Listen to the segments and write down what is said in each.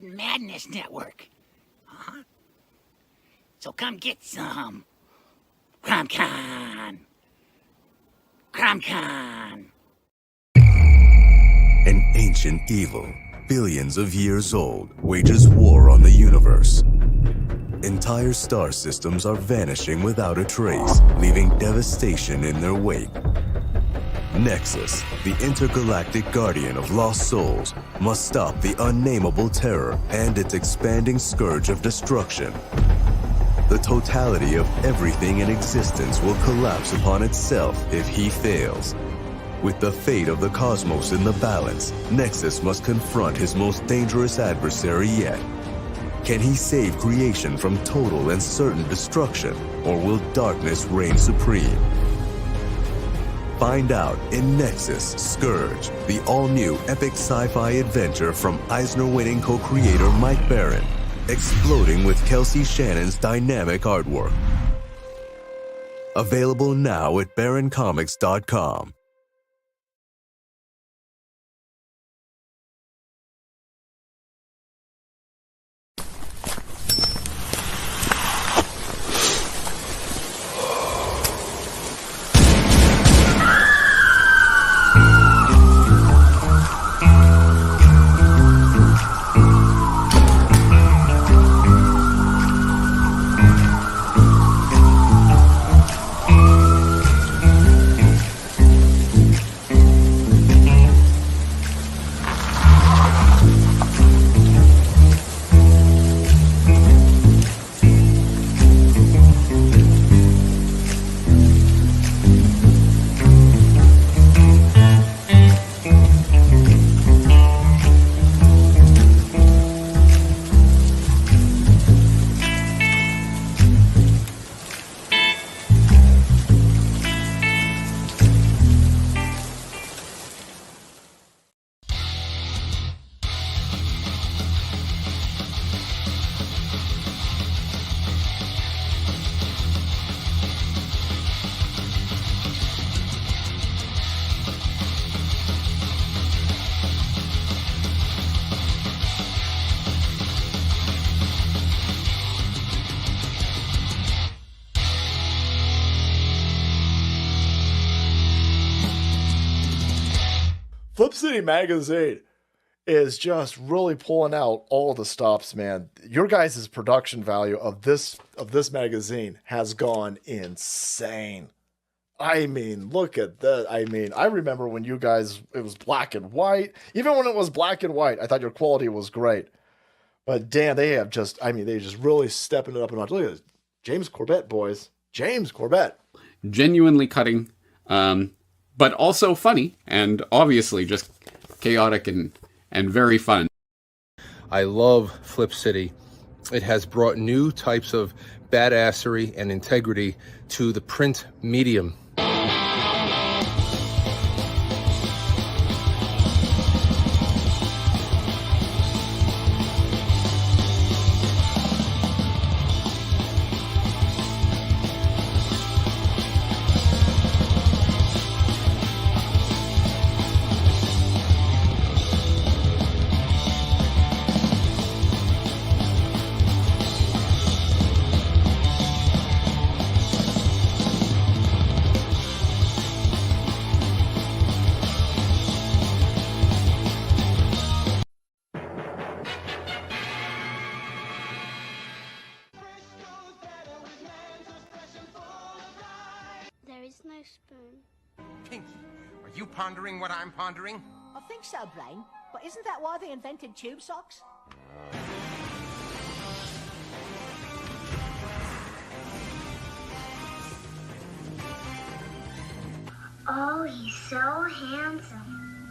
Madness Network. So come get some. CromCon. CromCon. An ancient evil, billions of years old, wages war on the universe. Entire star systems are vanishing without a trace, leaving devastation in their wake. Nexus, the intergalactic guardian of lost souls, must stop the unnameable terror and its expanding scourge of destruction. The totality of everything in existence will collapse upon itself if he fails. With the fate of the cosmos in the balance, Nexus must confront his most dangerous adversary yet. Can he save creation from total and certain destruction, or will darkness reign supreme? Find out in Nexus Scourge, the all-new epic sci-fi adventure from Eisner-winning co-creator Mike Baron, exploding with Kelsey Shannon's dynamic artwork. Available now at baroncomics.com. Flip City Magazine is just really pulling out all the stops, man. Your guys' production value of this magazine has gone insane. I mean, look at that. I mean, I remember when you guys, it was black and white. Even when it was black and white, I thought your quality was great. But damn, they have just, I mean, they just really stepping it up a notch. Look at this. James Corbett, boys. James Corbett. Genuinely cutting, but also funny, and obviously just chaotic and very fun. I love Flip City. It has brought new types of badassery and integrity to the print medium. There is no spoon. Pinky, are you pondering what I'm pondering? I think so, Brain. But isn't that why they invented tube socks? Oh, he's so handsome.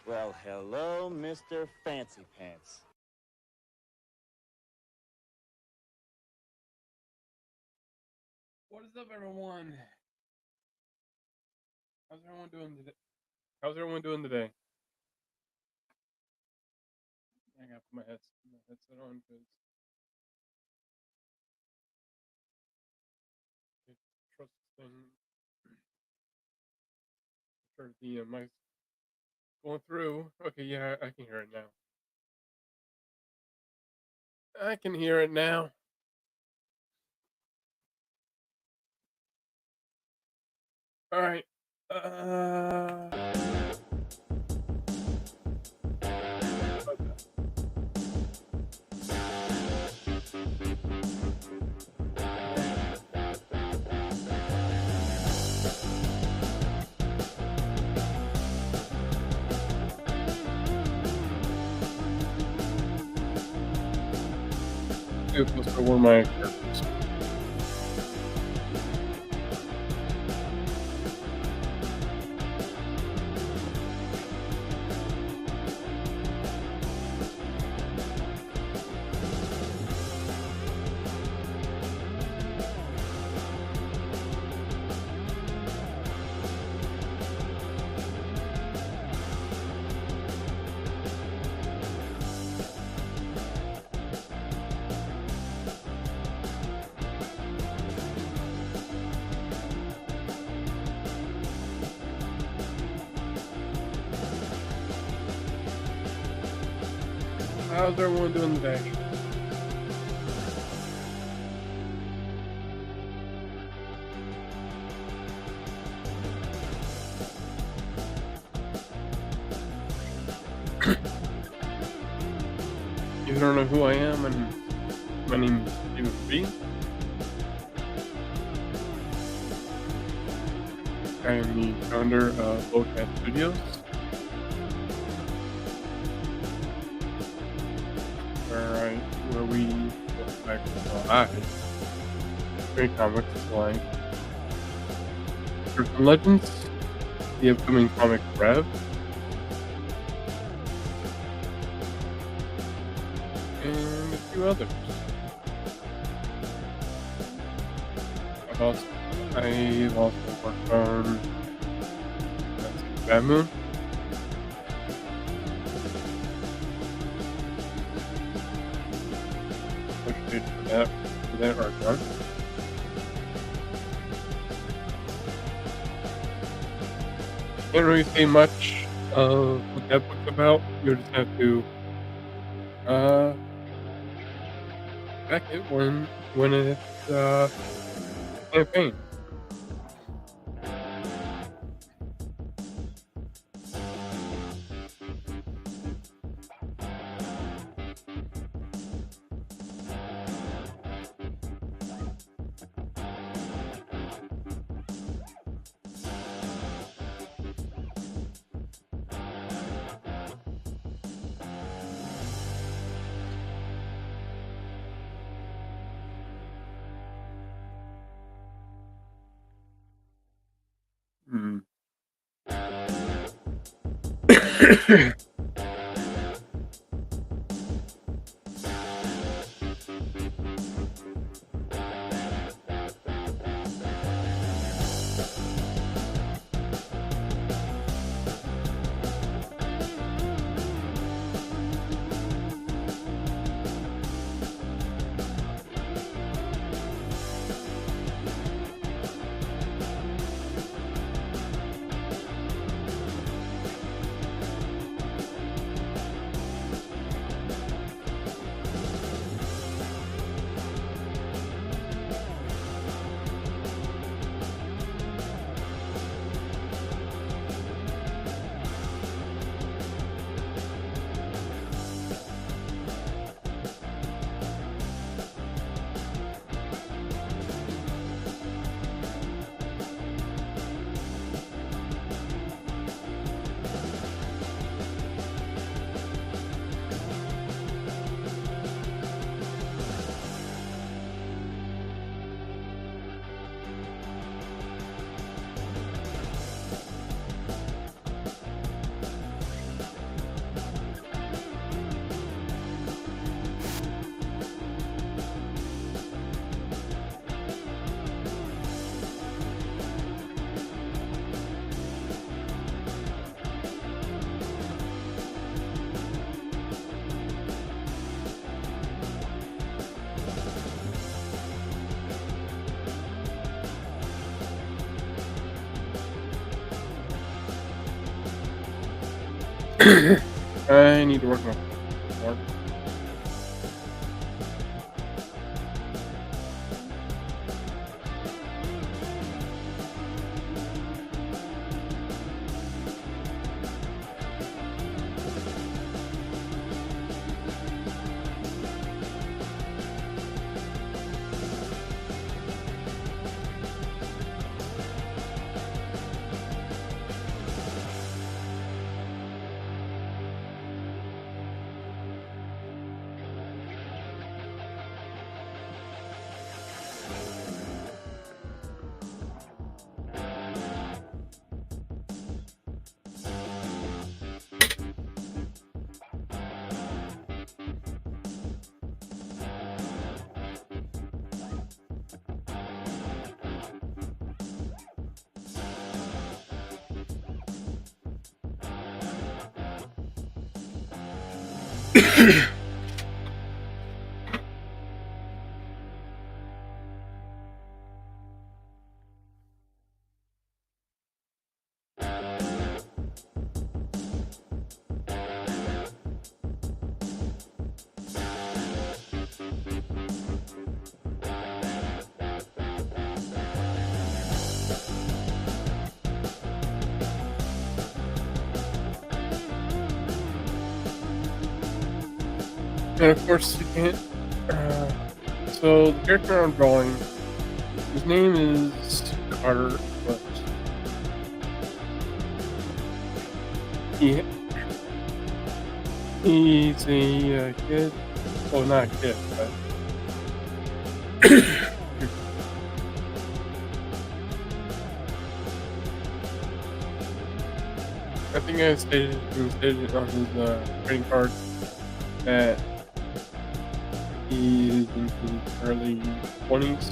Well, hello, Mr. Fancy Pants. What is up, everyone? How's everyone doing today? How's everyone doing today? I gotta put my headset on because trust this thing. Sure, the mic's going through. Okay, yeah, I can hear it now. I can hear it now. All right. It was for one of my characters. How's everyone doing today? You don't know who I am, and my name is E73. I am the founder of Boldcat Studios. Where we look back create comics like Truth and Legends, the upcoming comic Rev, and a few others. I also worked on Bad Moon. That are done. Can't really say much of what that book's about. You'll just have to back it when it's campaign. I need to work more. And of course, you can't. So the character I'm drawing, his name is Carter, but he's a kid. Well, not a kid, but I think I stated on his trading card that he is in his early 20s,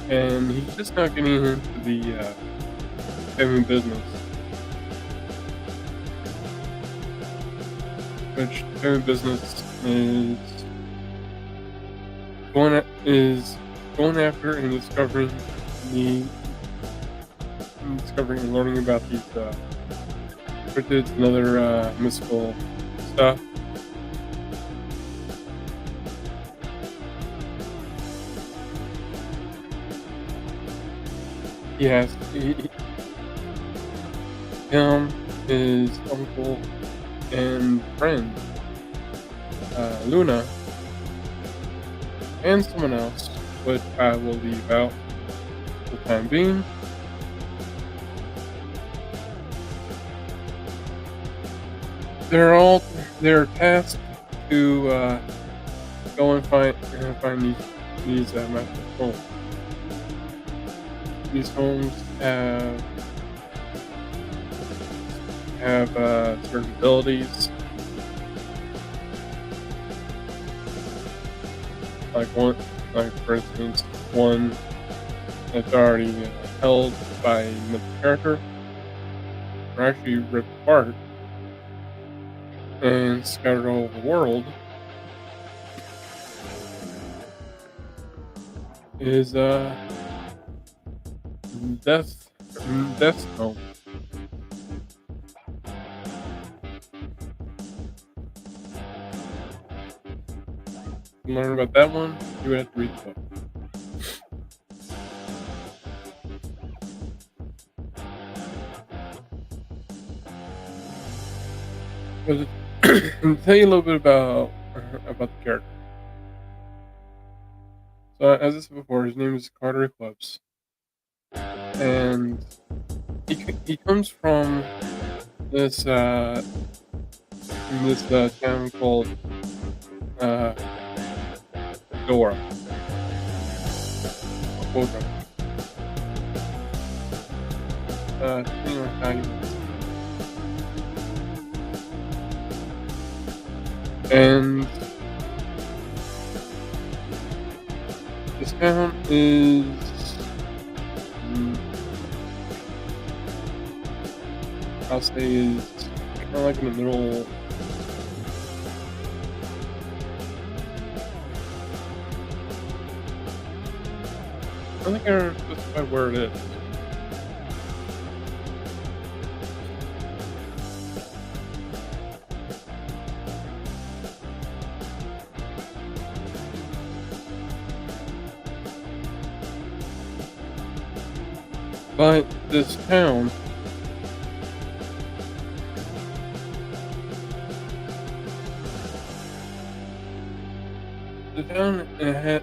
and he's just not getting into the family business, which family business is going after and discovering and learning about these cryptids and other mystical stuff. Yes, him, his uncle, and friend, Luna, and someone else, which I will leave out for the time being. They're tasked to go and find these magical homes. These homes have certain abilities, like for instance, one that's already held by another character, or actually ripped apart and scattered all over the world, is Death's Home. To learn about that one, you would have to read the book. But to tell you a little bit about the character. So, as I said before, his name is Carter Eclipse, and he comes from this town called Dora. Depending on how you. And this town is I'll say is kind of like in the middle. I don't think I specify where it is. But this town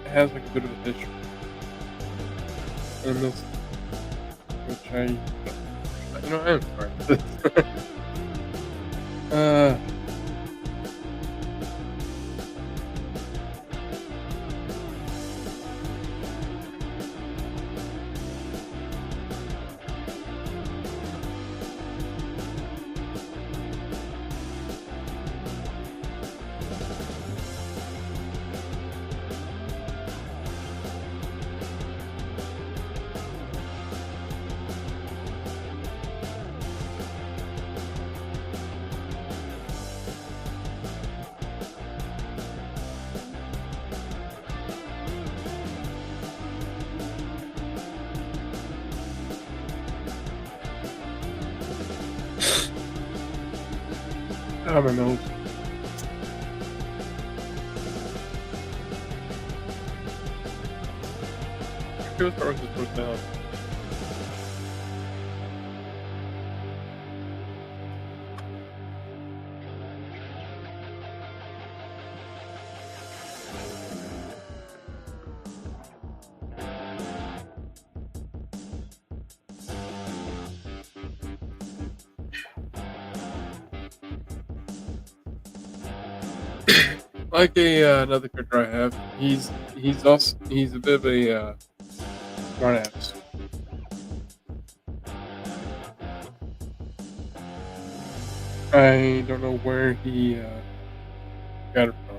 has like a bit of a history, and this, which I am sorry. I don't know. Let's start with his personality. Like another character I have, he's a bit of a smart ass. I don't know where he got it from.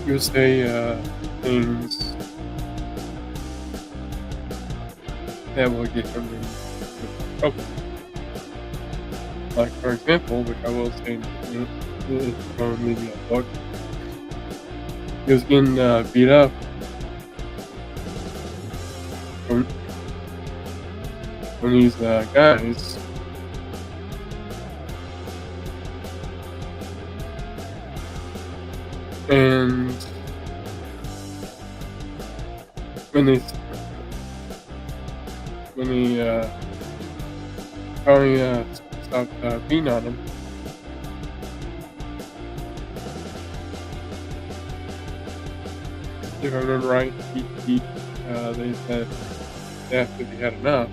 He would say things that will get him in trouble. Like, for example, which I will say from the book, he was getting beat up from these guys. And when they finally stopped beating on him, if I remember right, they said they asked if he had enough.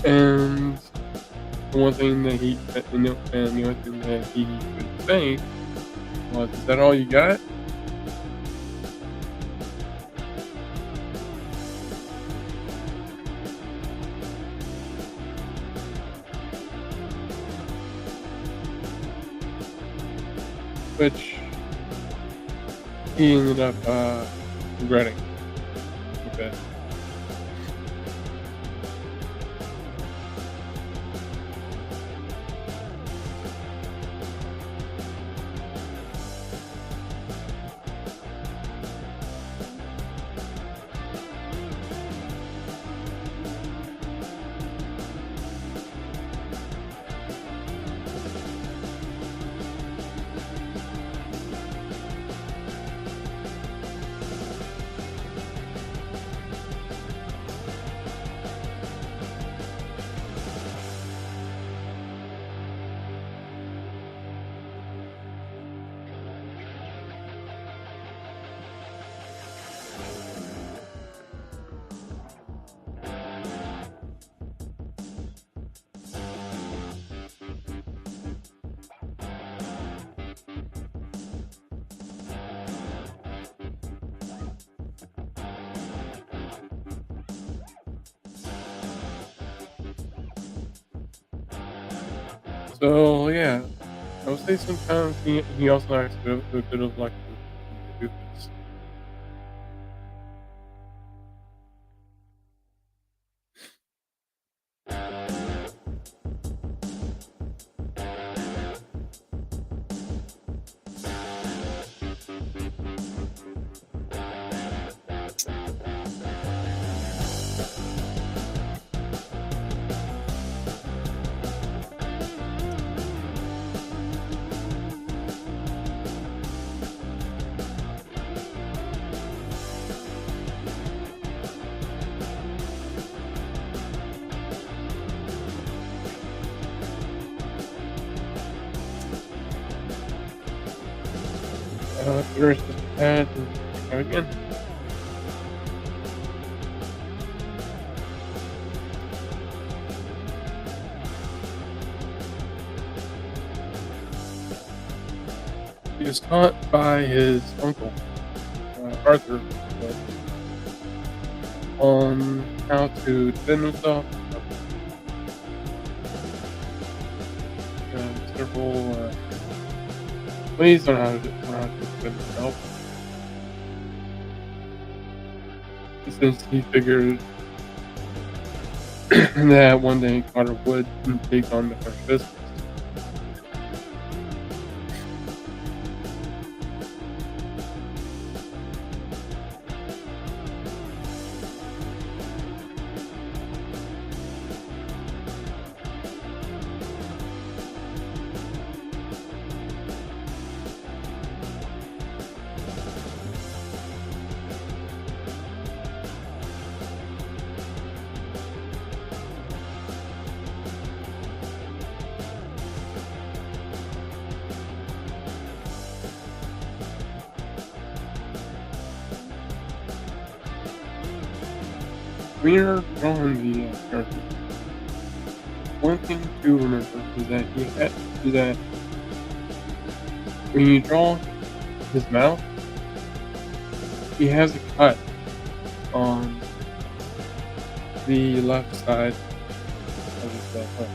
And the one thing that the only thing that he could say was, "Is that all you got?" Which he ended up regretting a bit. So yeah, I would say sometimes he also acts a bit of like a doofus. There's just add and again. He was taught by his uncle, Arthur, on how to defend himself. Several Please don't have to defend himself. Since he figured that one day Carter would take on the first business. We are drawing the character. One thing to remember is that when you draw his mouth, he has a cut on the left side of his head.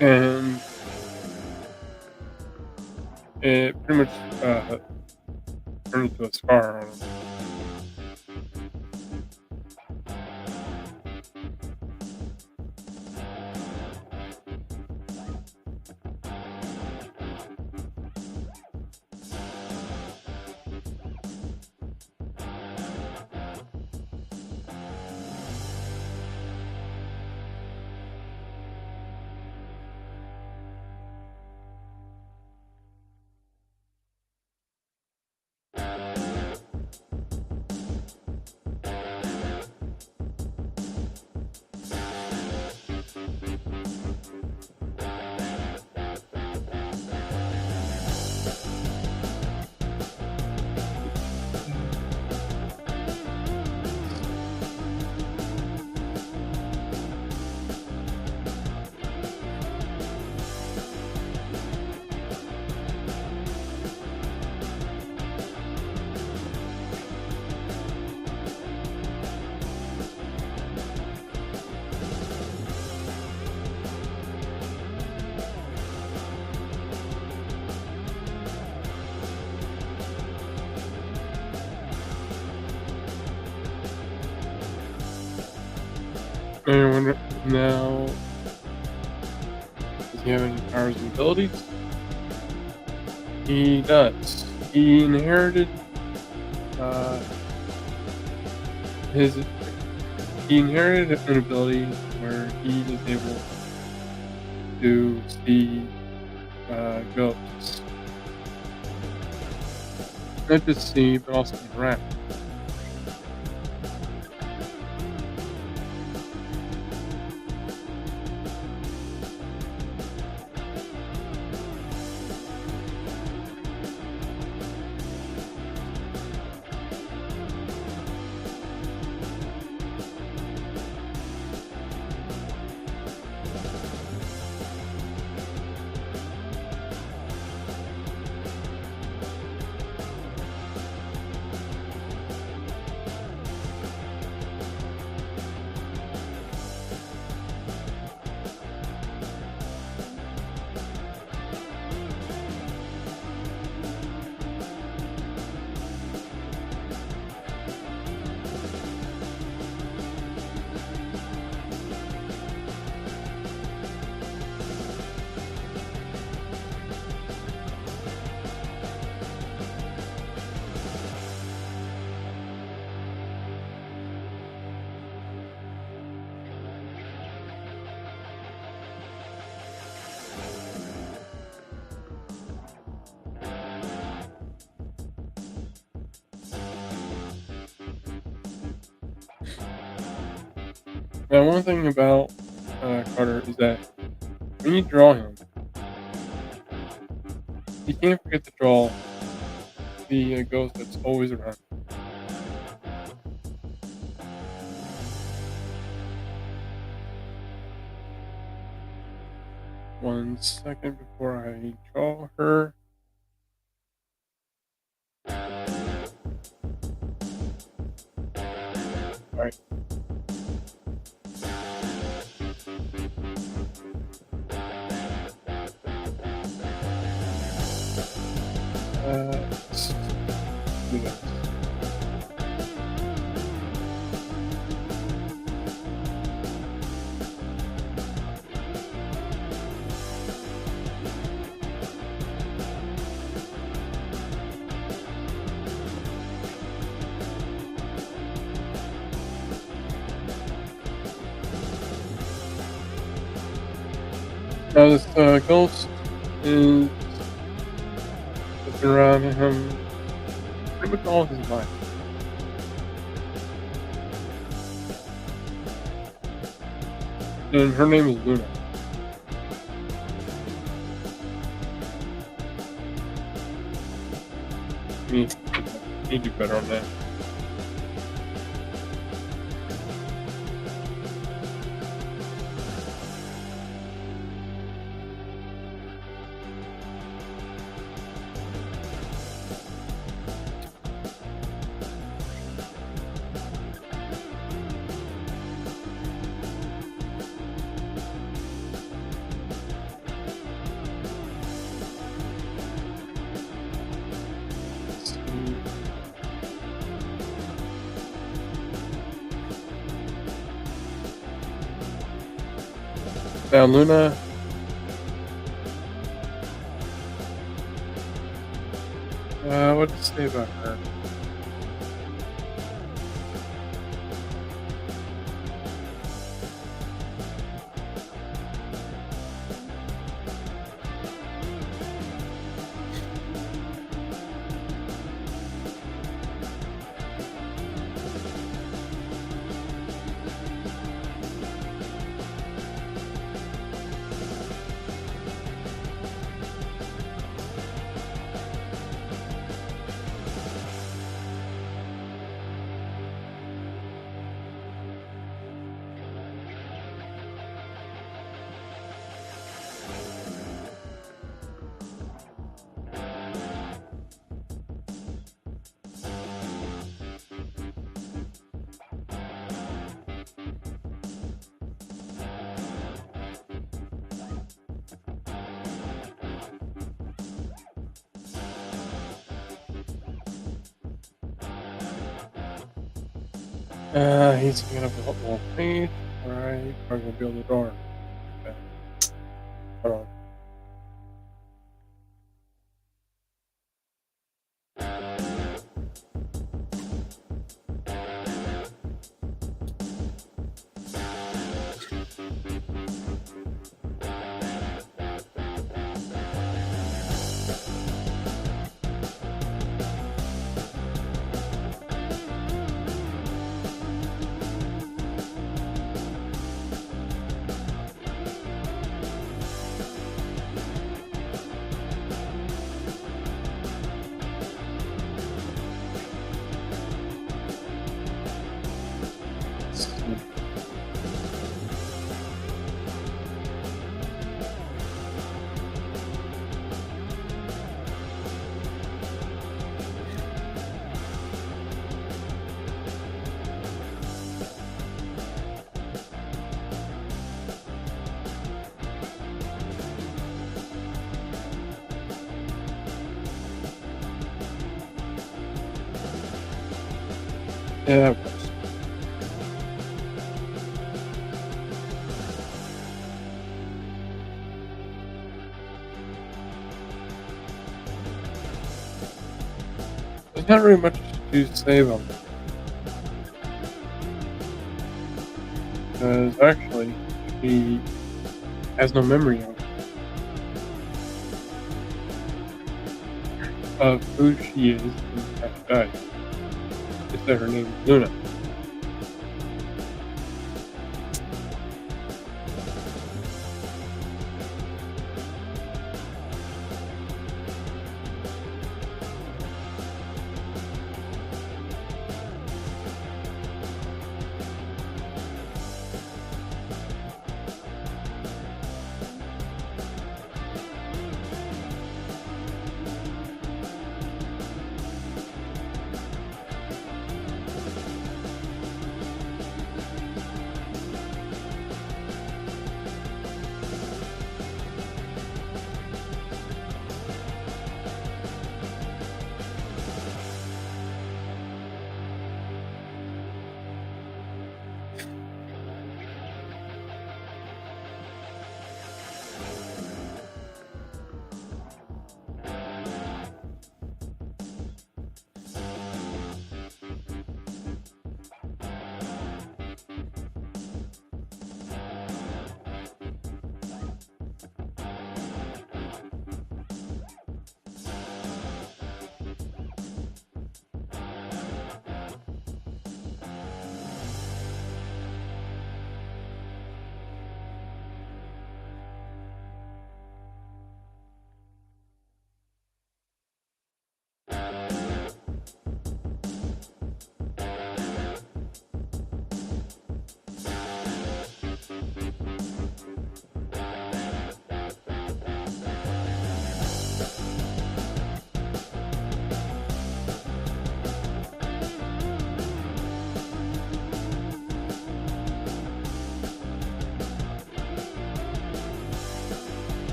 And it pretty much turned into a scar on him. And now, does he have any powers and abilities? He does. He inherited he inherited an ability where he is able to see ghosts. Not just see, but also interact. Now, one thing about Carter is that when you draw him, you can't forget to draw the ghost that's always around. One second before I draw her. Alright. Now this ghost is looking around him pretty much all his life. And her name is Luna. Me, you do better on that. Now Luna, what to say about her? He's gonna have a lot more paint. Alright, I'm gonna build a door. Okay. Hold on. Yeah, of course. There's not really much to say about it. Because actually, she has no memory of who she is and how she died. Just that her name is Luna.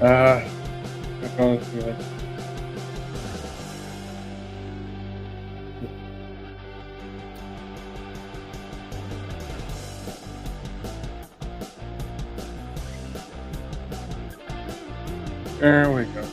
I promise you. There we go.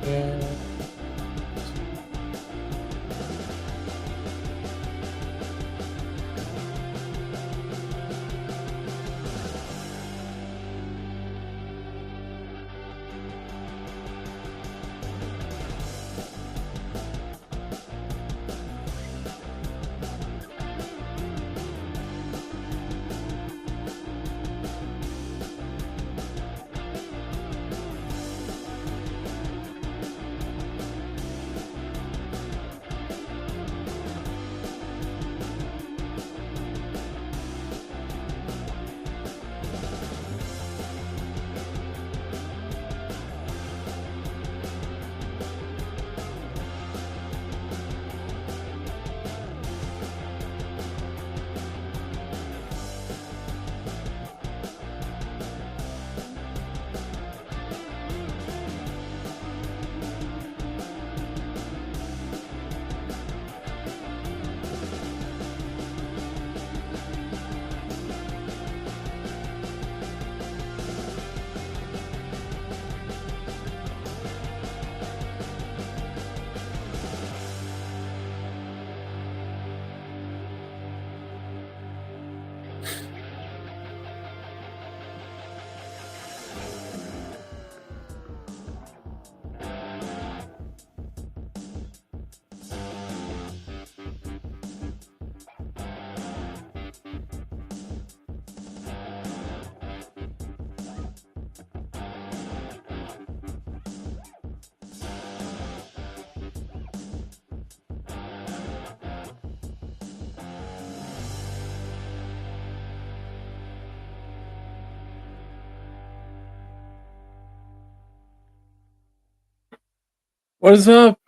And what is up?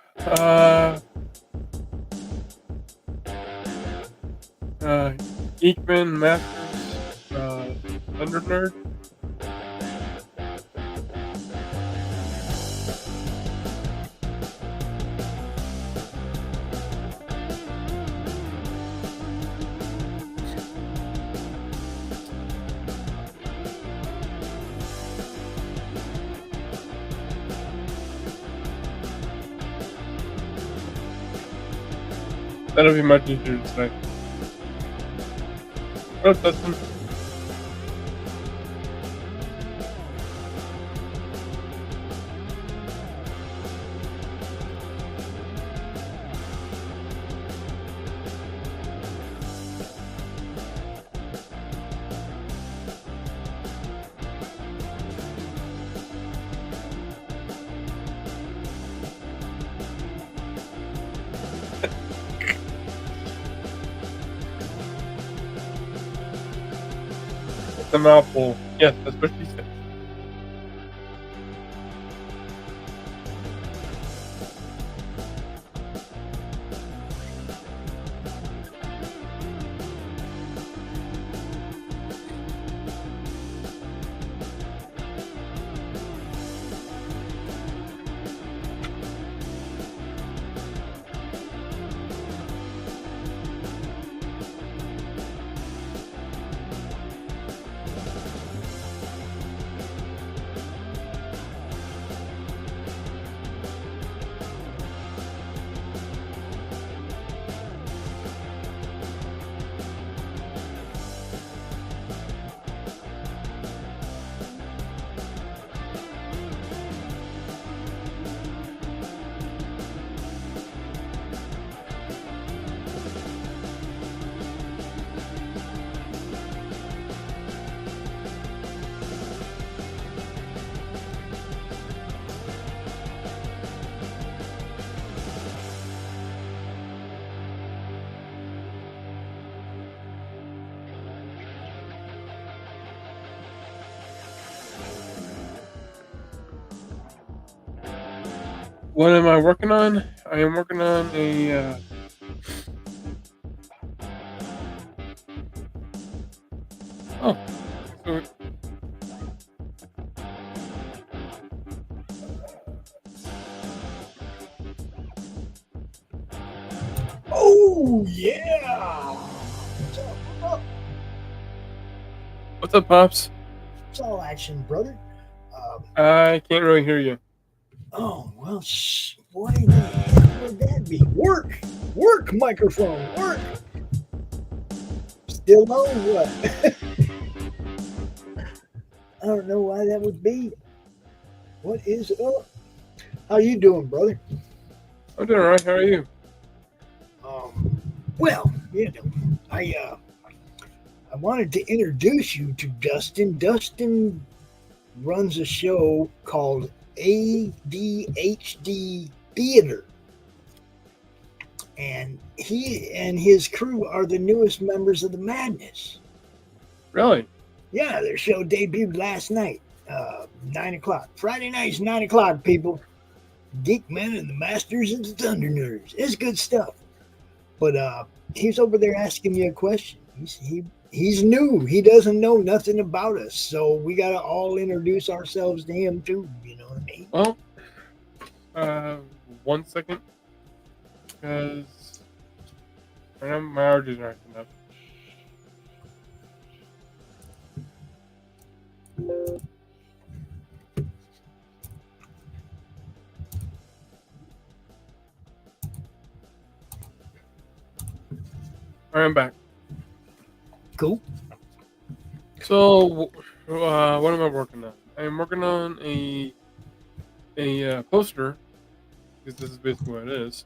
Geekmen Masters, Thunder Nerd. That'll be much easier to say. Oh, Dustin. It's a mouthful. Yes, that's what she said. What am I working on? I am working on a oh, so oh yeah! what's up, Pops? It's all action, brother. I can't really hear you. Oh, well, what in the heck would that be? Work! Work microphone! Work! Still on what? I don't know why that would be. What is up? How you doing, brother? I'm doing all right. How are you? Well, I wanted to introduce you to Dustin. Dustin runs a show called ADHD Theater. And he and his crew are the newest members of the Madness. Really? Yeah, their show debuted last night, 9 o'clock. Friday nights, 9 o'clock, people. Geekmen and the Masters of the Thunder Nerds. It's good stuff. But he's over there asking me a question. He's new. He doesn't know nothing about us. So we got to all introduce ourselves to him, too. You know what I mean? Well, 1 second. Because my allergies are acting up. All right, I'm back. Cool. So, what am I working on? I'm working on a poster, because this is basically what it is,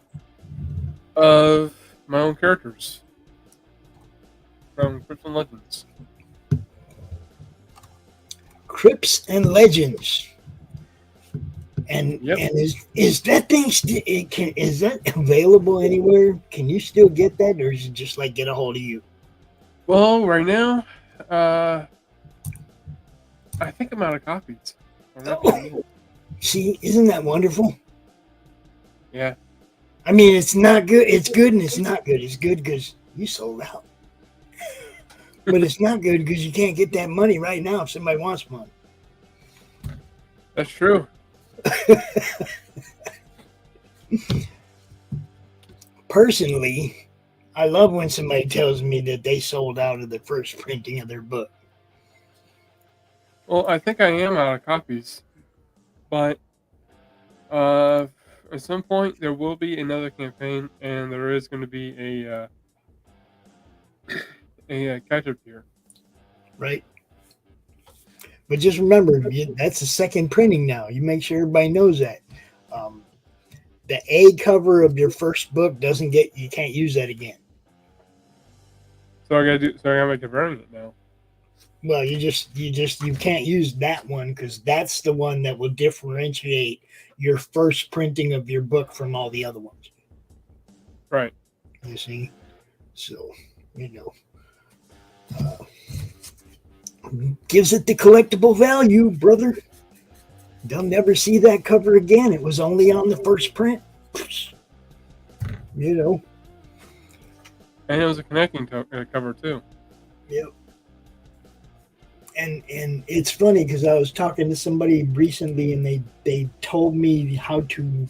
of my own characters from Crips and Legends. Crips and Legends. And Yep. and is that thing is that available anywhere? Can you still get that, or is it just like get a hold of you? Well, right now, I think I'm out of copies. See, isn't that wonderful? Yeah. I mean, it's not good. It's good and it's not good. It's good because you sold out. But it's not good because you can't get that money right now if somebody wants one. That's true. Personally, I love when somebody tells me that they sold out of the first printing of their book. Well, I think I am out of copies. But at some point, there will be another campaign, and there is going to be a catch-up here. Right. But just remember, that's the second printing now. You make sure everybody knows that. The A cover of your first book you can't use that again. So I gotta make a variant now. Well, you can't use that one because that's the one that will differentiate your first printing of your book from all the other ones. Right. You see? So, gives it the collectible value, brother. They'll never see that cover again. It was only on the first print. And it was a connecting cover too. Yep. And it's funny because I was talking to somebody recently and they told me how to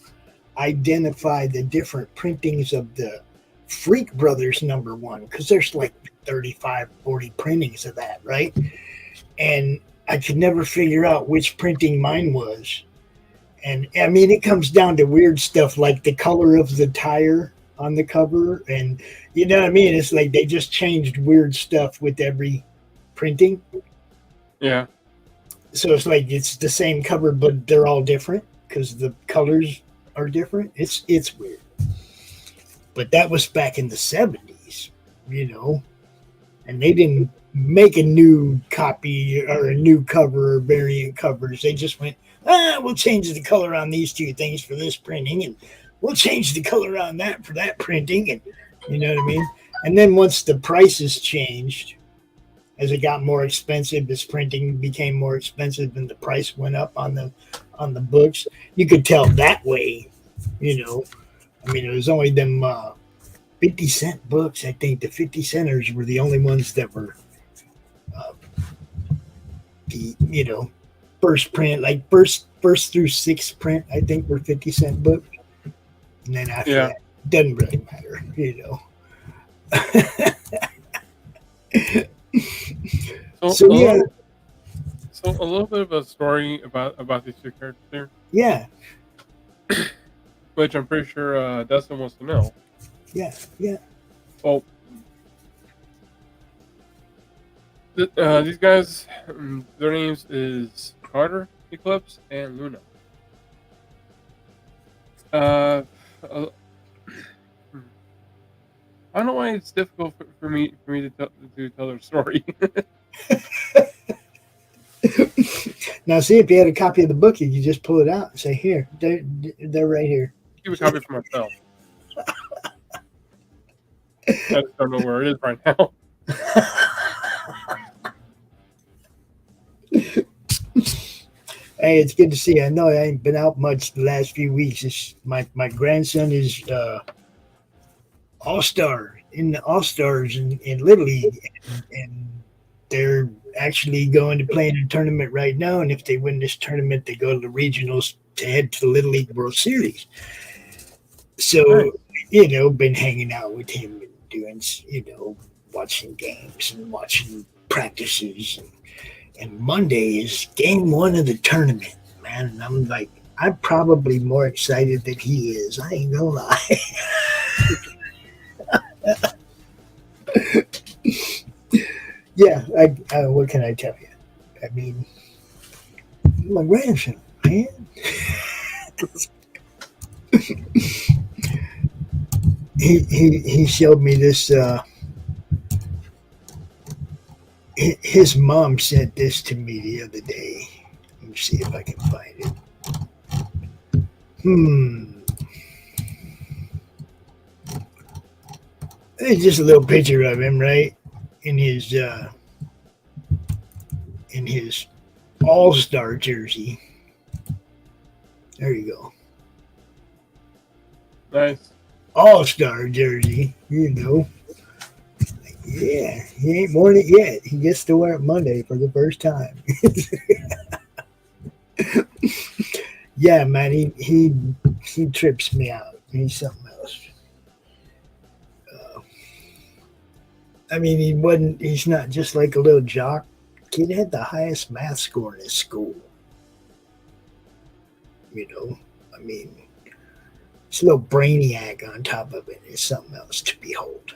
identify the different printings of the Freak Brothers #1 because there's like 35, 40 printings of that, right? And I could never figure out which printing mine was. And I mean, it comes down to weird stuff like the color of the tire on the cover. And you know what I mean? It's like they just changed weird stuff with every printing. Yeah. So it's like it's the same cover, but they're all different because the colors are different. It's weird. But that was back in the 70s, and they didn't make a new copy or a new cover or variant covers. They just went, we'll change the color on these two things for this printing, and we'll change the color on that for that printing, and you know what I mean? And then once the prices changed, as it got more expensive, as printing became more expensive and the price went up on the books, you could tell that way, I mean, it was only them 50-cent books. I think the 50-centers were the only ones that were first print, like first through sixth print, I think were 50-cent books. And then after that, it doesn't really matter, So a little bit of a story about these two characters here. Yeah. which I'm pretty sure Dustin wants to know. Yeah, yeah. Well, these guys, their names is Carter, Eclipse, and Luna. I don't know why it's difficult for me to tell their story. Now, see, if you had a copy of the book, you could just pull it out and say, "Here, they're right here." Keep a copy for myself. I just don't know where it is right now. Hey, it's good to see you. I know I ain't been out much the last few weeks. My grandson is all-star in the All-Stars in Little League, and they're actually going to play in a tournament right now. And if they win this tournament, they go to the regionals to head to the Little League World Series. So, been hanging out with him and doing, watching games and watching practices. And Monday is game 1 of the tournament, man. And I'm like, I'm probably more excited than he is. I ain't gonna lie. Yeah, what can I tell you? I mean, my grandson, man. He showed me this. His mom sent this to me the other day. Let me see if I can find it. It's just a little picture of him, right? In his all-star jersey. There you go. Nice. All-star jersey, Yeah, he ain't worn it yet. He gets to wear it Monday for the first time. Yeah, man, he trips me out. He's something else. I mean, he's not just like a little jock. Kid had the highest math score in his school. I mean, it's a little brainiac on top of it. It's something else to behold.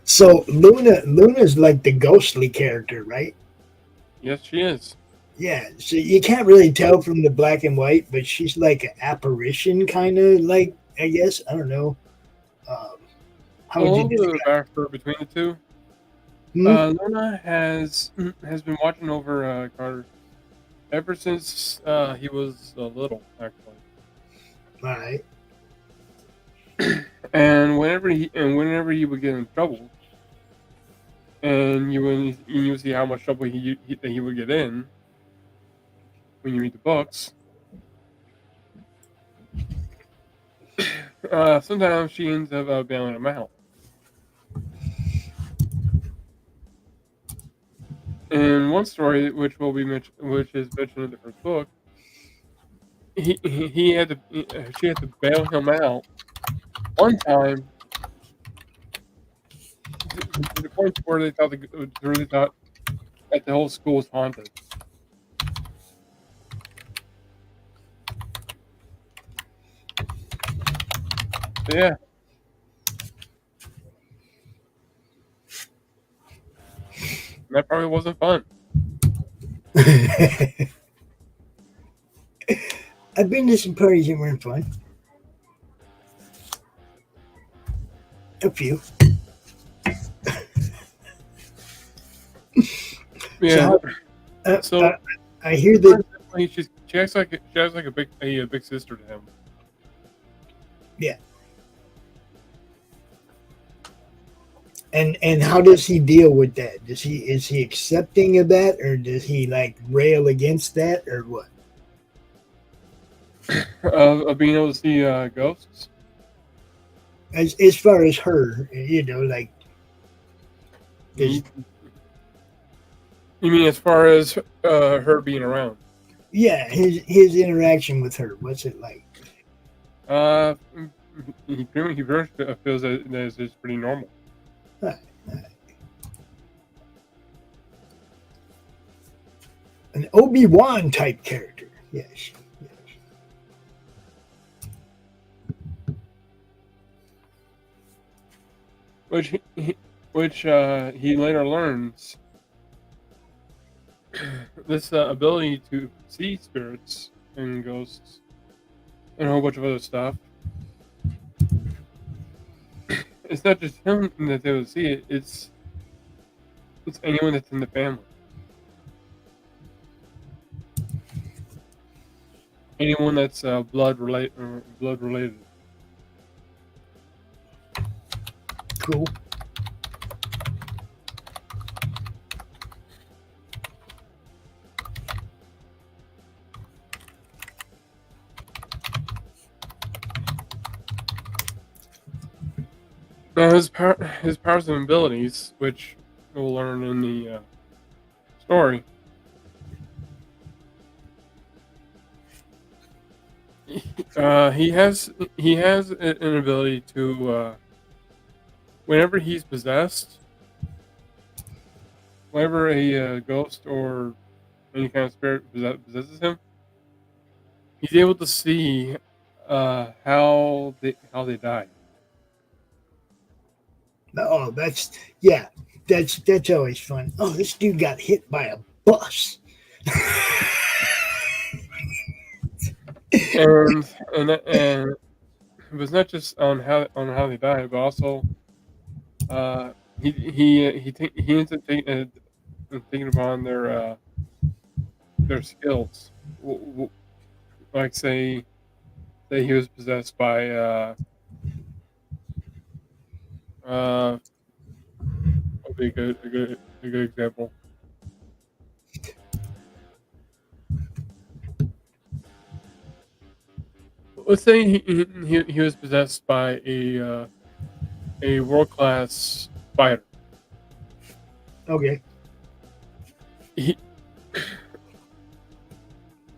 So Luna's like the ghostly character, right? Yes, she is. Yeah, so you can't really tell from the black and white, but she's like an apparition, kind of like, I guess. I don't know. How would you describe the backstory between the two? Luna has been watching over Carter ever since he was little, actually. All right. And whenever he would get in trouble, and you see how much trouble he would get in when you read the books. Sometimes she ends up bailing him out. In one story, which is mentioned in the first book, she had to bail him out one time to the point where they thought that the whole school was haunted. So, yeah. That probably wasn't fun. I've been to some parties that weren't fun. A few. Yeah. So I hear that she acts like a big sister to him. Yeah. And how does he deal with that? Is he accepting of that, or does he like rail against that, or what? Of being able to see ghosts. As far as her, like. You mean as far as her being around? Yeah, his interaction with her. What's it like? He pretty much feels that it's pretty normal. Right. An Obi-Wan type character. Yes. Which he later learns this ability to see spirits and ghosts and a whole bunch of other stuff. It's not just him that they would see it. It's anyone that's in the family. Anyone that's blood related. Cool. Now his powers and abilities, which we'll learn in the story. He has an ability to whenever he's possessed, whenever a ghost or any kind of spirit possesses him, he's able to see how they die. Oh, that's always fun. Oh, this dude got hit by a bus. and it was not just on how they die, but also he ends up thinking upon their skills. Like say he was possessed by would be a good example. Let's say he was possessed by a world-class fighter. Okay.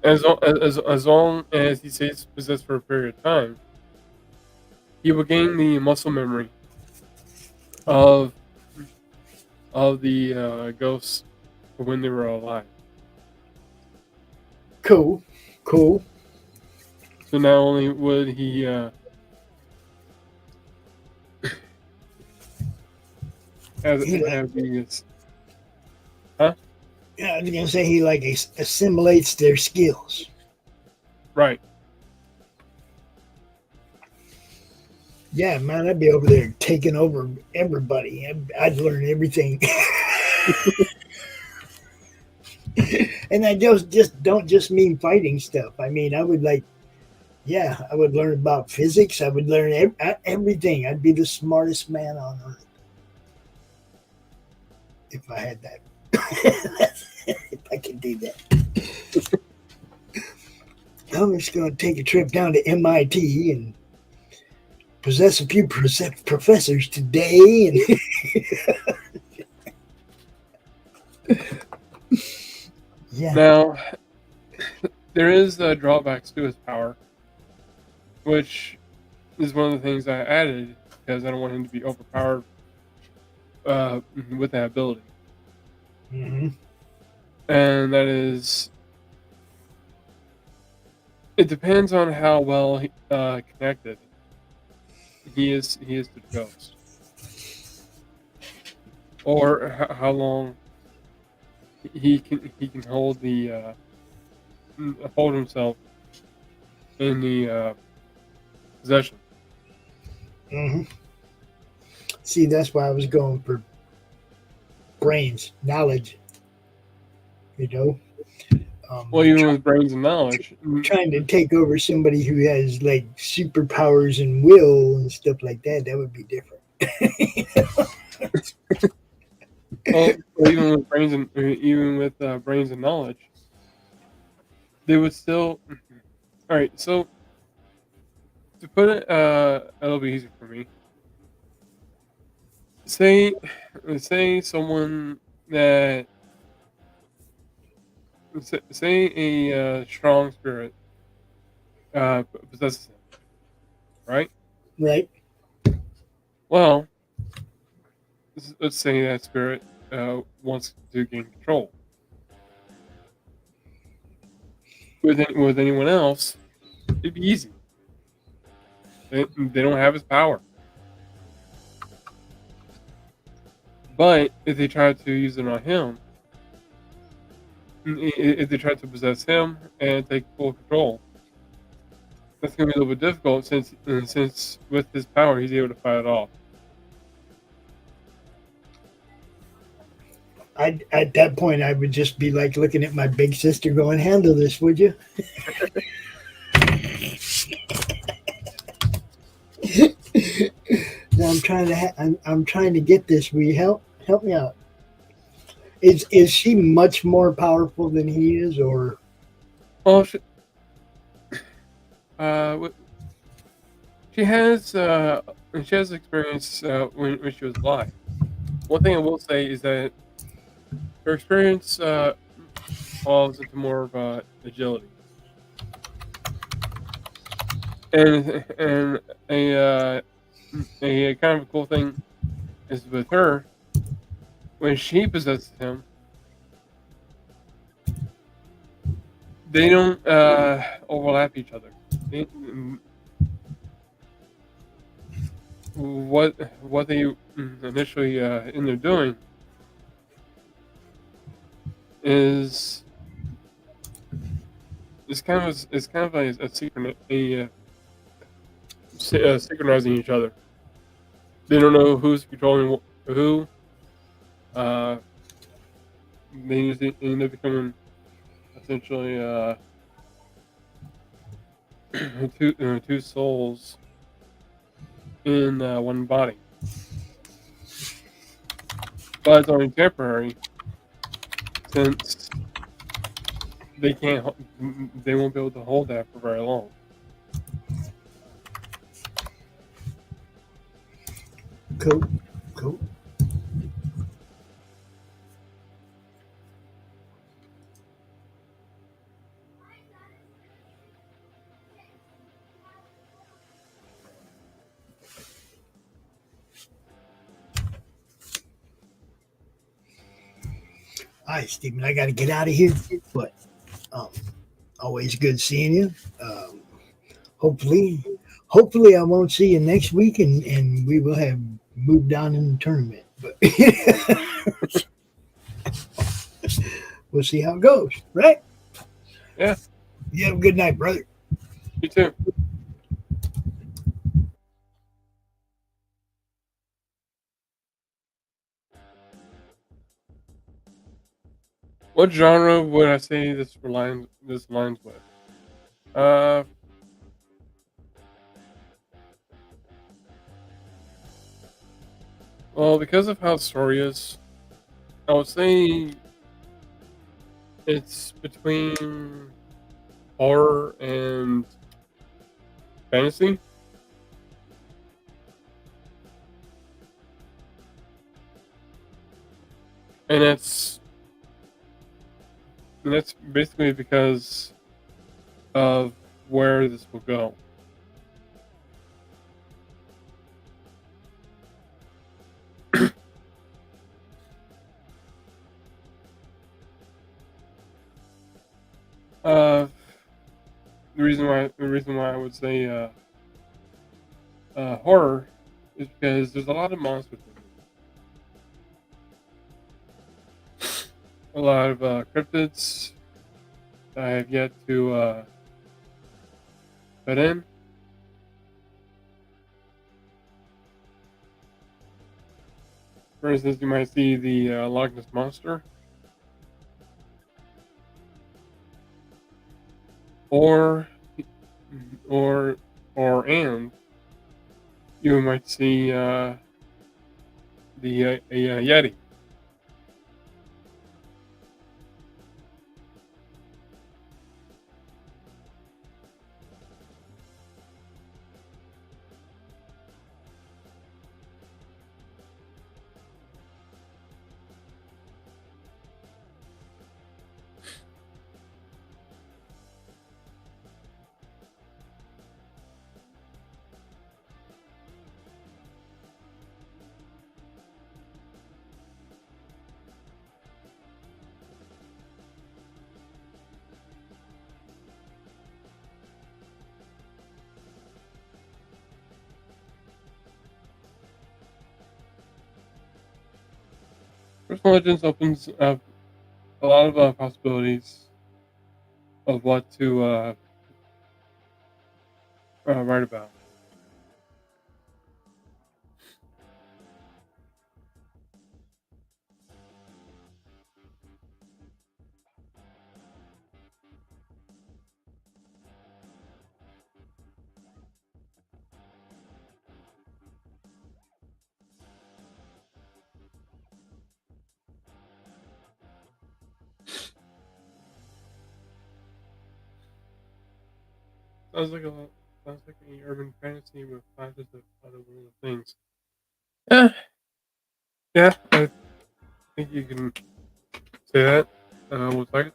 As long as he stays possessed for a period of time, he will gain the muscle memory of the ghosts when they were alive. Cool. So not only would he have these, huh? Yeah, I was gonna say he like assimilates their skills. Right. Yeah, man, I'd be over there taking over everybody. I'd learn everything. And I just don't just mean fighting stuff. I mean, I would learn about physics. I would learn everything. I'd be the smartest man on earth if I had that. If I could do that. I'm just going to take a trip down to MIT and possess a few professors today. And yeah. Now, there is drawbacks to his power, which is one of the things I added because I don't want him to be overpowered with that ability. Mm-hmm. And that is, it depends on how well connected he is to the ghost, or how long he can hold himself in the possession. Mm-hmm. See, that's why I was going for brains, knowledge. You know. Well, even with brains and knowledge, trying to take over somebody who has like superpowers and will and stuff like that would be different. well, even with brains and knowledge, they would still. All right, so to put it a little bit easier for me, say someone that. Say a strong spirit possesses him, right? Right. Well, let's say that spirit wants to gain control. with anyone else, it'd be easy. They don't have his power. But if they try to use it on him, if they try to possess him and take full control, that's going to be a little bit difficult since with his power he's able to fight it off. At that point, I would just be like looking at my big sister going, handle this, would you? Now I'm trying to get this. Will you help me out? Is she much more powerful than he is, or? Oh, she has experience when she was alive. One thing I will say is that her experience falls into more of agility, and a kind of a cool thing is with her when she possesses him, they don't overlap each other. What they initially end up doing is it's kind of like synchronizing each other. They don't know who's controlling who. They end up becoming essentially two souls in one body. But it's only temporary, since they won't be able to hold that for very long. Cool. All right, Stephen, I got to get out of here, but always good seeing you. Hopefully I won't see you next week, and we will have moved on in the tournament. But we'll see how it goes, right? Yeah. You have a good night, brother. You too. What genre would I say this lines with? Well, because of how the story is, I would say it's between horror and fantasy. And that's basically because of where this will go. The reason why I would say horror is because there's a lot of monsters in it. A lot of cryptids that I have yet to put in. For instance, you might see the Loch Ness Monster. And you might see a Yeti. Personal Legends opens up a lot of possibilities of what to write about. Sounds like an urban fantasy with flashes of other world things. Yeah, I think you can say that. Looks like it.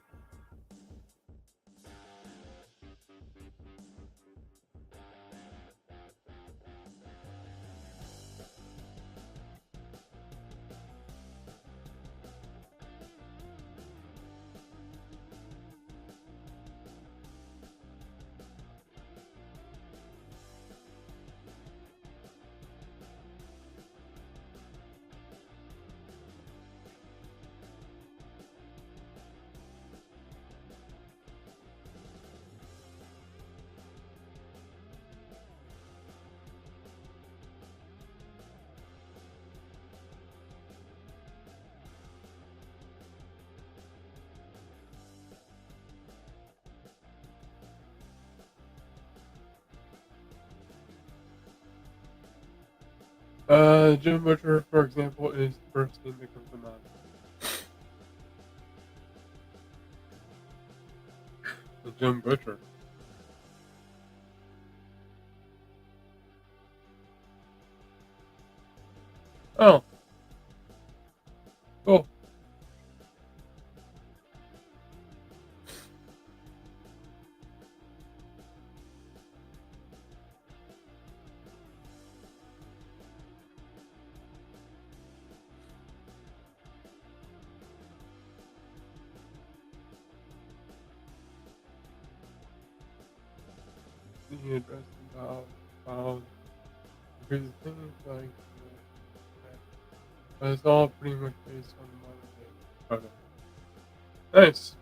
Jim Butcher, for example, is the first thing that comes to mind. The Jim Butcher. Oh. Cool. He addressed about crazy things like but it's all pretty much based on the modern day. Okay. Nice.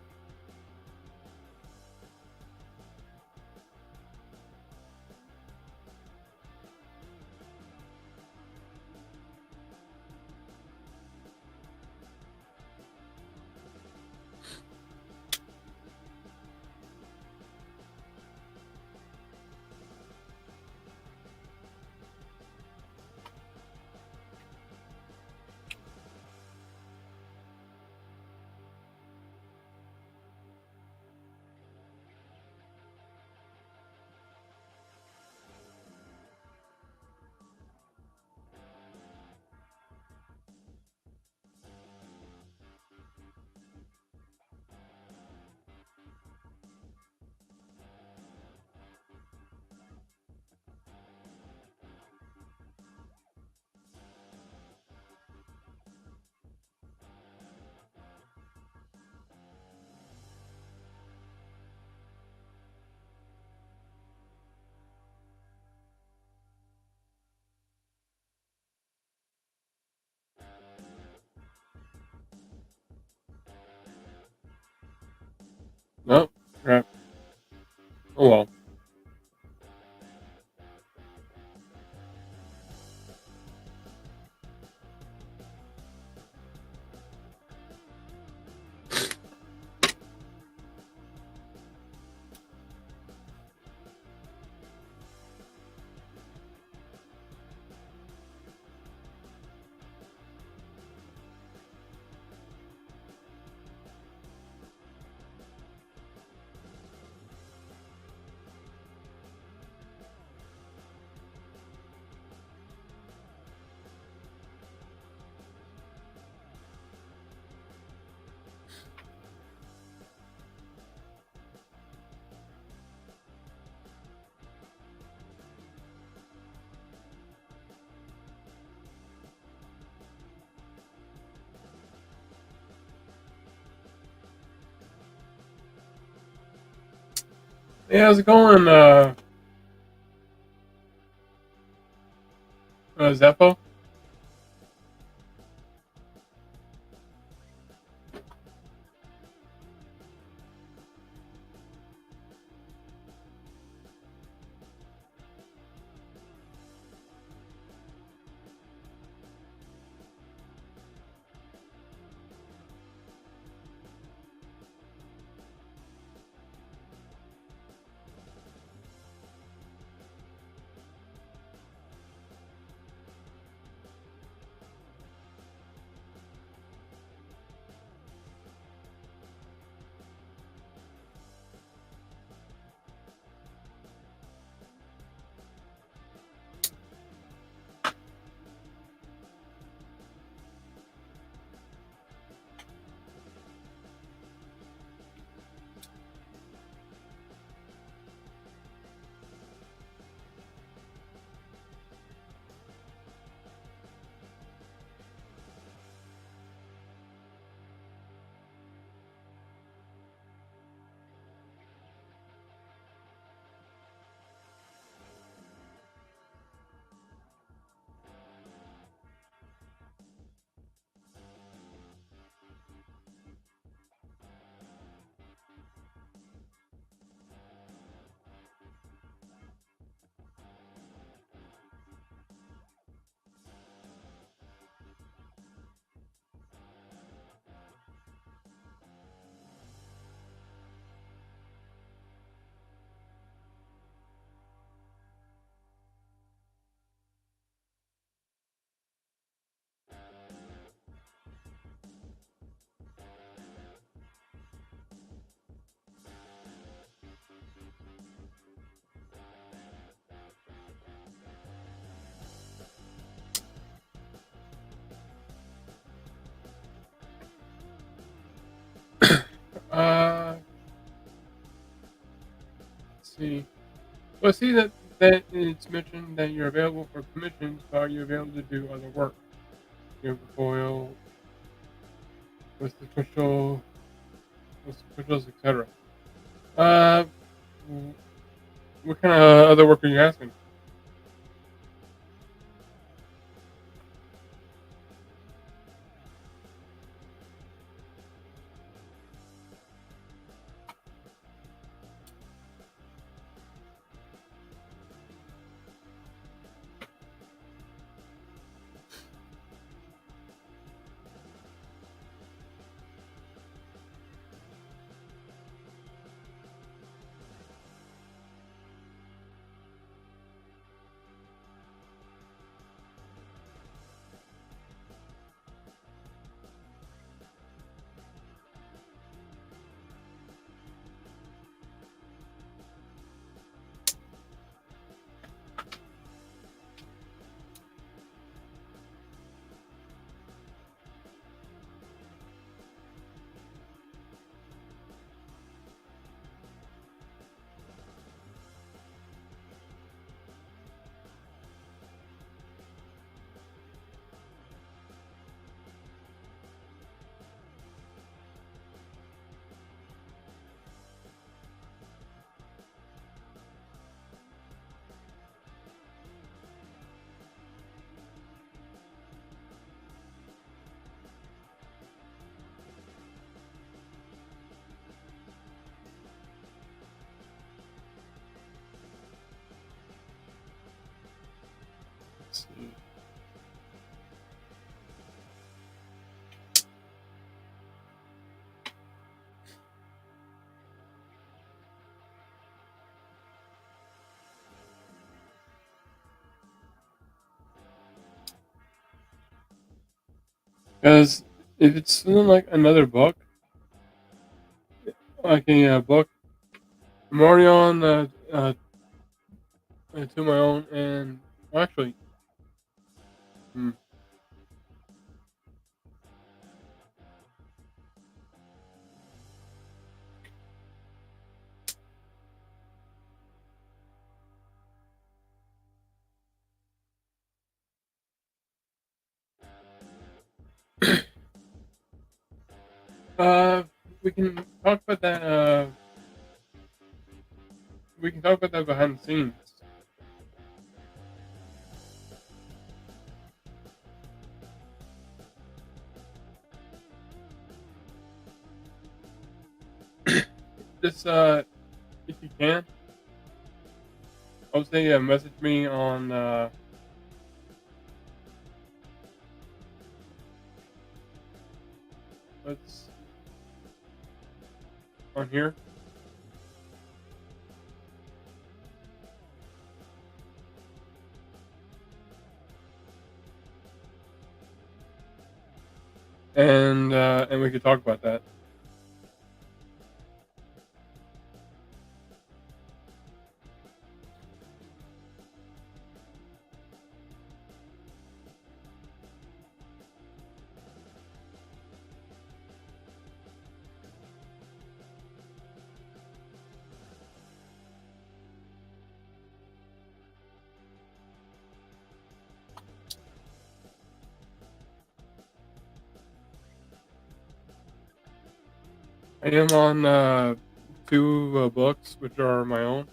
No, crap. Oh well. Hey, how's it going, Zeppo? see. Well, I see that it's mentioned that you're available for commissions, but are you available to do other work? You have foil, with the crystals, etc. Uh, what kind of other work are you asking? Let's see. Because if it's something like another book, like a book, I'm already on to my own, and actually, hmm, we can talk about that. We can talk about that behind the scenes. Just if you can, I would say message me on let's on here. And we could talk about that. I am on two books, which are my own.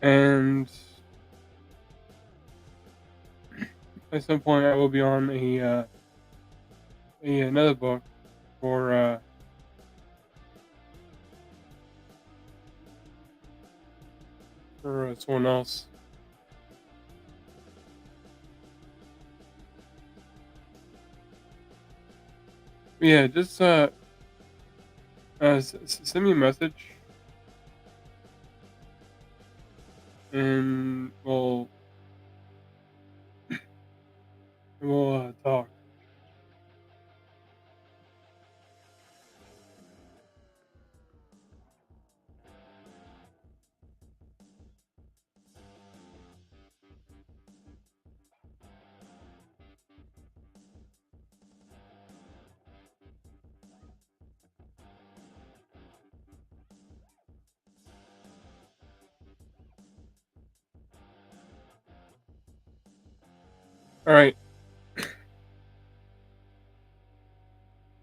And at some point, I will be on another book for someone else. But yeah, just send me a message, and we'll talk. All right.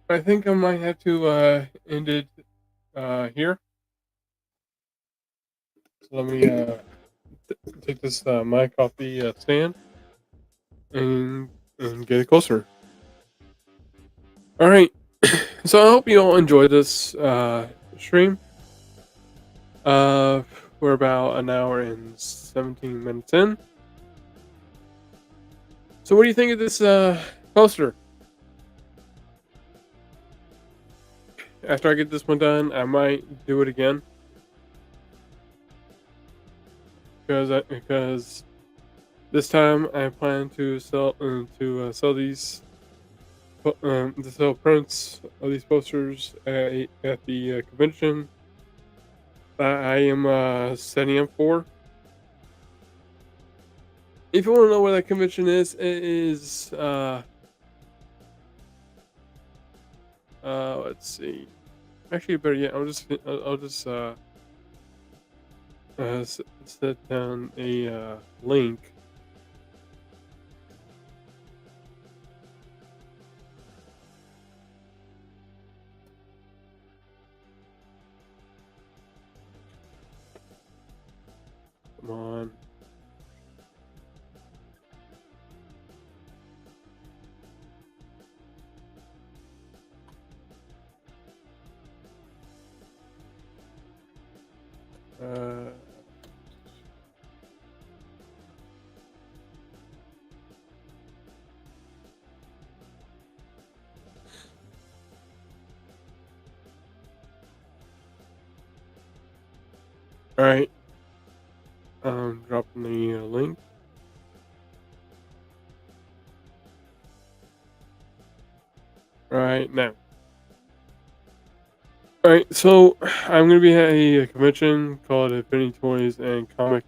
I think I might have to end it here. So let me take this mic off the stand and get it closer. All right. So I hope you all enjoyed this stream. We're about an hour and 17 minutes in. So what do you think of this poster? After I get this one done, I might do it again. Because this time I plan to sell these to sell prints of these posters at the convention that I am setting up for. If you want to know where that convention is, it is let's see. Actually, better yet, I'll just set down a link. Come on. All right. Dropping the link. Right now. Alright, so I'm going to be at a convention called Infinity Toys and Comic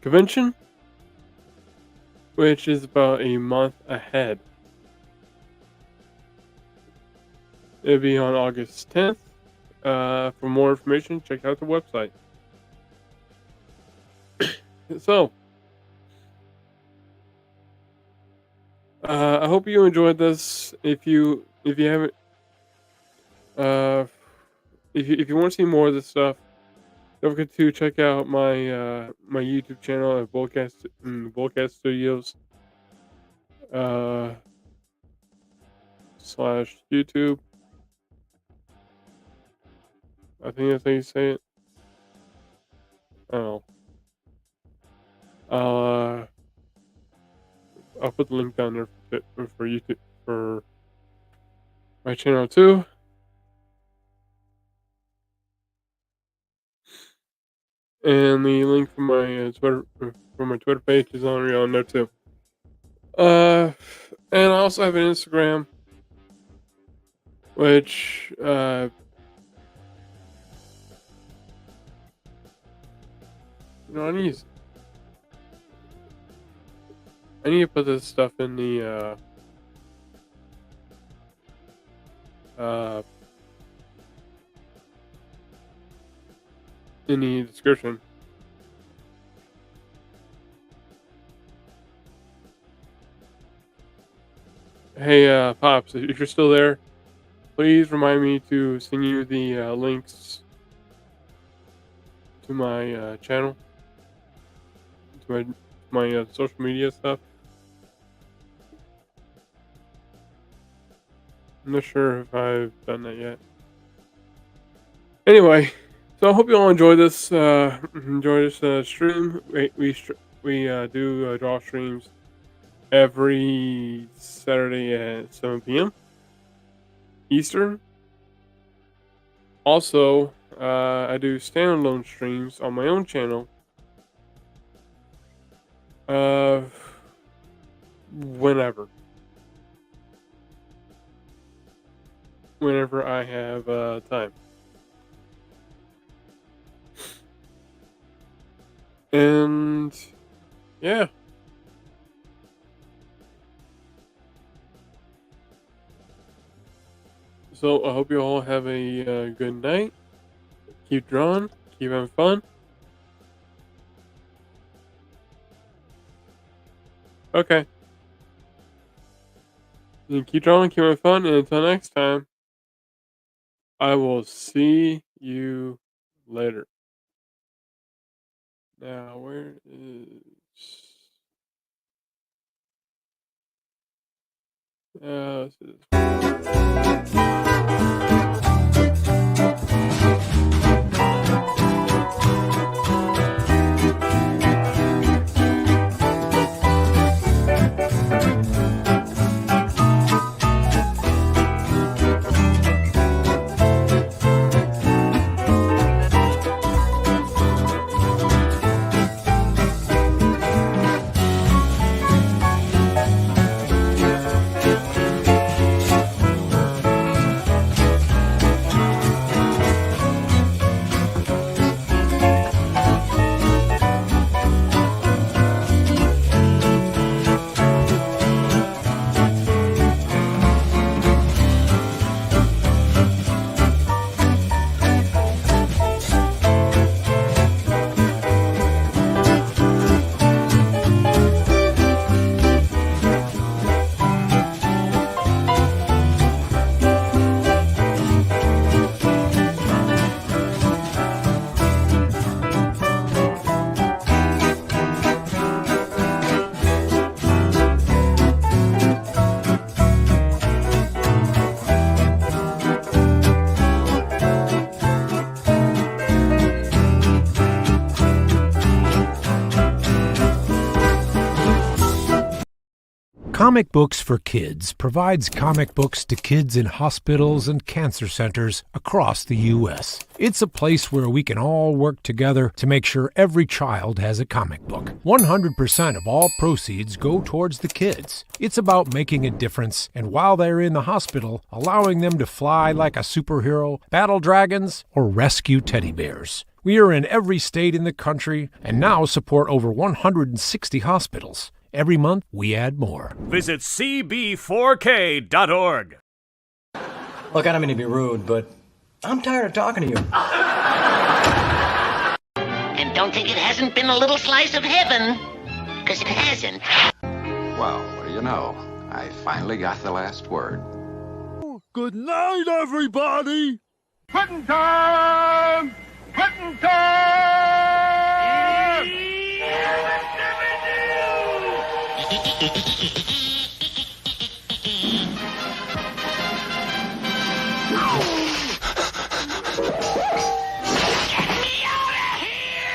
Convention, which is about a month ahead. It'll be on August 10th. For more information, check out the website. So, I hope you enjoyed this. If you haven't, if you want to see more of this stuff, don't forget to check out my my YouTube channel at Boldcat Studios /YouTube. I think that's how you say it. I don't know. I'll put the link down there for YouTube for my channel too. And the link for my Twitter page is on there too. And I also have an Instagram, which I need to put this stuff in the in the description. Hey, Pops, if you're still there, please remind me to send you the links to my channel, to my social media stuff. I'm not sure if I've done that yet. Anyway, so I hope you all enjoy this. Stream. We do draw streams every Saturday at 7 p.m. Eastern. Also, I do standalone streams on my own channel. Whenever I have time. And yeah. So I hope you all have a good night. Keep drawing. Keep having fun. Okay. And keep drawing, keep having fun, and until next time, I will see you later. Now, where is... let's do this. Comic Books for Kids provides comic books to kids in hospitals and cancer centers across the U.S. It's a place where we can all work together to make sure every child has a comic book. 100% of all proceeds go towards the kids. It's about making a difference, and while they're in the hospital, allowing them to fly like a superhero, battle dragons, or rescue teddy bears. We are in every state in the country and now support over 160 hospitals. Every month, we add more. Visit cb4k.org. Look, I don't mean to be rude, but I'm tired of talking to you. And don't think it hasn't been a little slice of heaven, because it hasn't. Well, what do you know? I finally got the last word. Good night, everybody! Quitting time! Quitting time!